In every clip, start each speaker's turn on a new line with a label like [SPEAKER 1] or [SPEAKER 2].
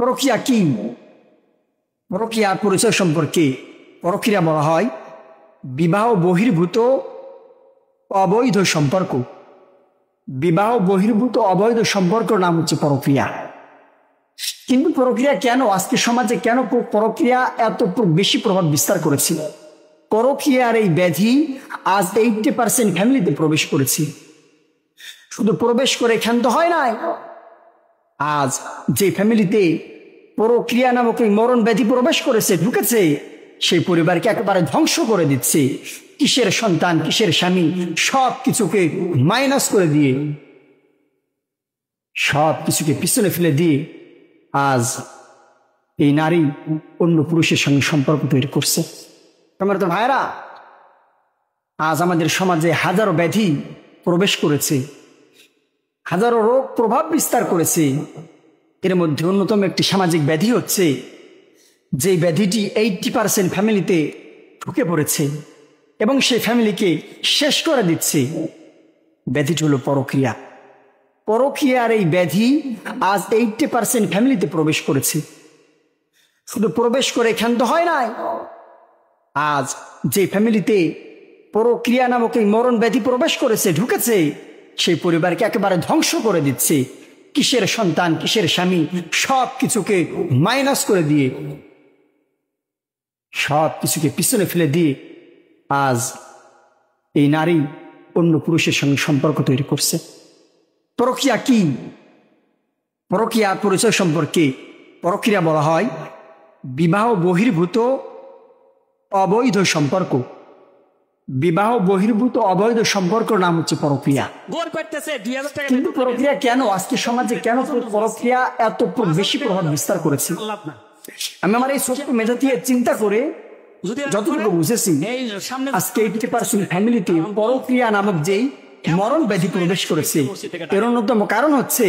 [SPEAKER 1] পরকীয়া কি? পরকীয়ার পরিচয় সম্পর্কে পরকীয়া বলা হয় বিবাহ বহির্ভূত অবৈধ সম্পর্ক। বিবাহ বহির্ভূত অবৈধ সম্পর্ক নাম হচ্ছে পরকীয়া। কিন্তু পরকীয়া কেন আজকে সমাজে কেন পরকীয়া এত বেশি প্রভাব বিস্তার করেছিল? পরকীয়ার এই ব্যাধি আজ 80% ফ্যামিলিতে প্রবেশ করেছে। শুধু প্রবেশ করে ক্ষান্ত হয় নাই, আজ যে ফ্যামিলিতে পরকীয়া নামক এই মরণ ব্যাধি প্রবেশ করেছে, ঢুকেছে, সেই পরিবারকে একেবারে ধ্বংস করে দিচ্ছে। কিসের সন্তান, কিসের স্বামী, সব কিছুকে মাইনাস করে দিয়ে, সব কিছুকে পিছনে ফেলে দিয়ে আজ এই নারী অন্য পুরুষের সঙ্গে সম্পর্ক তৈরি করছে। তোমার তো ভাইরা, আজ আমাদের সমাজে হাজারো ব্যাধি প্রবেশ করেছে, হাজারো রোগ প্রভাব বিস্তার করেছে। এর মধ্যে অন্যতম একটি সামাজিক ব্যাধি হচ্ছে, যে ব্যাধিটি 80% ফ্যামিলিতে ঢুকে পড়েছে এবং সেই ফ্যামিলিকে শেষ করে দিচ্ছে। ব্যাধিটি হলো পরকীয়া। পরকীয়ার এই ব্যাধি আজ 80% ফ্যামিলিতে প্রবেশ করেছে। শুধু প্রবেশ করে ক্ষান্ত হয় নাই, আজ যে ফ্যামিলিতে পরকীয়া নামক এই মরণ ব্যাধি প্রবেশ করেছে, ঢুকেছে, সেই পরিবারকে একেবারে ধ্বংস করে দিচ্ছে। কিসের সন্তান, কিসের স্বামী, সব কিছুকে মাইনাস করে দিয়ে, সব কিছুকে পিছনে ফেলে দিয়ে আজ এই নারী অন্য পুরুষের সঙ্গে সম্পর্ক তৈরি করছে। পরকীয়া কি? পরকীয়ার পরিচয় সম্পর্কে পরকীয়া বলা হয় বিবাহ বহির্ভূত অবৈধ সম্পর্ক। বিবাহ বহির্ভূত অবৈধ সম্পর্ক নাম হচ্ছে পরকীয়া। কিন্তু পরকীয়া কেন আজকে সমাজে কেন পরকীয়া এত বেশি প্রভাব বিস্তার করেছে? আমি আমার এই ছোট্ট মেধা দিয়ে চিন্তা করে যতটুকু বুঝেছি, আজকে 80% ফ্যামিলিতে পরকীয়া নামক যেই মরণ ব্যাধি প্রবেশ করেছে, এর অন্যতম কারণ হচ্ছে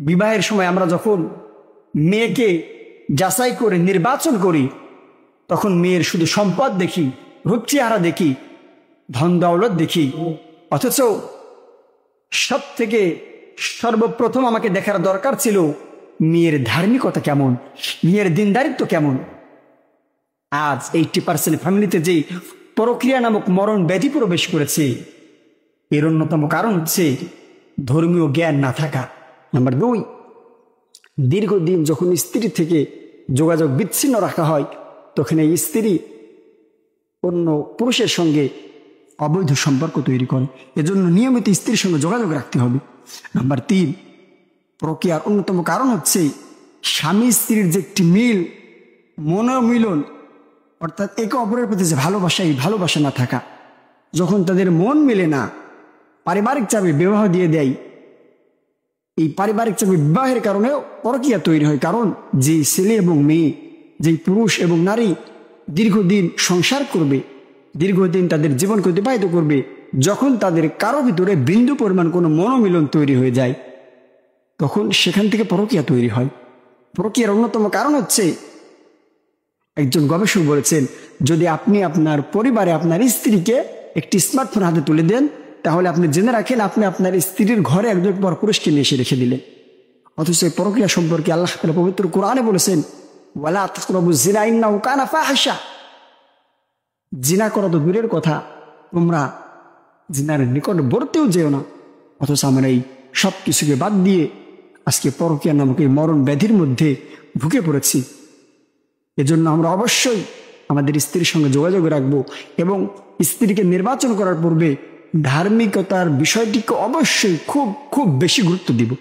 [SPEAKER 1] বিবাহের সময় আমরা যখন মেয়েকে যাচাই করে নির্বাচন করি, তখন মেয়ের শুধু সম্পদ দেখি, রূপ চেহারা দেখি, ধন দৌলত দেখি, অথচ সব থেকে সর্বপ্রথম আমাকে দেখার দরকার ছিল মেয়ের ধার্মিকতা কেমন, মেয়ের দিনদারিত্ব কেমন। আজ 80% ফ্যামিলিতে যে পরকীয়া নামক মরণ ব্যাধি প্রবেশ করেছে, এর অন্যতম কারণ হচ্ছে ধর্মীয় জ্ঞান না থাকা। নাম্বার 2, দীর্ঘদিন যখন স্ত্রী থেকে যোগাযোগ বিচ্ছিন্ন রাখা হয়, তখন এই স্ত্রী অন্য পুরুষের সঙ্গে অবৈধ সম্পর্ক তৈরি করে। এজন্য নিয়মিত স্ত্রীর সঙ্গে যোগাযোগ রাখতে হবে। নাম্বার 3, পরকীয়ার অন্যতম কারণ হচ্ছে স্বামী স্ত্রীর যে একটি মিল, মনোমিলন, অর্থাৎ একে অপরের প্রতি যে ভালোবাসা, এই ভালোবাসা না থাকা। যখন তাদের মন মেলে না, পারিবারিক চাপে বিবাহ দিয়ে দেয়, এই পারিবারিক চাপে বিবাহের কারণেও পরকীয়া তৈরি হয়। কারণ যে ছেলে এবং মেয়ে, যে পুরুষ এবং নারী দীর্ঘদিন সংসার করবে, দীর্ঘদিন তাদের জীবনকে অতিবাহিত করবে, যখন তাদের কারো ভিতরে বিন্দু পরিমাণ কোনো মনোমিলন তৈরি হয়ে যায়, তখন সেখান থেকে পরকীয়া তৈরি হয়। পরকীয়ার অন্যতম কারণ হচ্ছে, একজন গবেষক বলেছেন, যদি আপনি আপনার পরিবারে আপনার স্ত্রীকে একটি স্মার্টফোন হাতে তুলে দেন, তাহলে আপনি জেনে রাখেন আপনি আপনার স্ত্রীর ঘরে একজন পর পুরুষকে নিয়ে এসে রেখে দিলেন। অথচ এই পরকীয়া সম্পর্কে আল্লাহ তাআলা পবিত্র কোরআনে বলেছেন, ওয়ালা তাকরাবুজ জিনা ইন্নাহু কানা ফাহিশা। জিনা করা তো দূরের কথা, তোমরা জিনার নিকটবর্তীও যেও না। অথচ আমরা এই সব কিছুকে বাদ দিয়ে আজকে পরকীয়া নামক এই মরণ ব্যাধির মধ্যে ঢুকে পড়েছি। এজন্য আমরা অবশ্যই আমাদের স্ত্রীর সঙ্গে যোগাযোগ রাখবো এবং স্ত্রীকে নির্বাচন করার পূর্বে ধার্মিকতার বিষয়টিকে অবশ্যই খুব খুব বেশি গুরুত্ব দিব।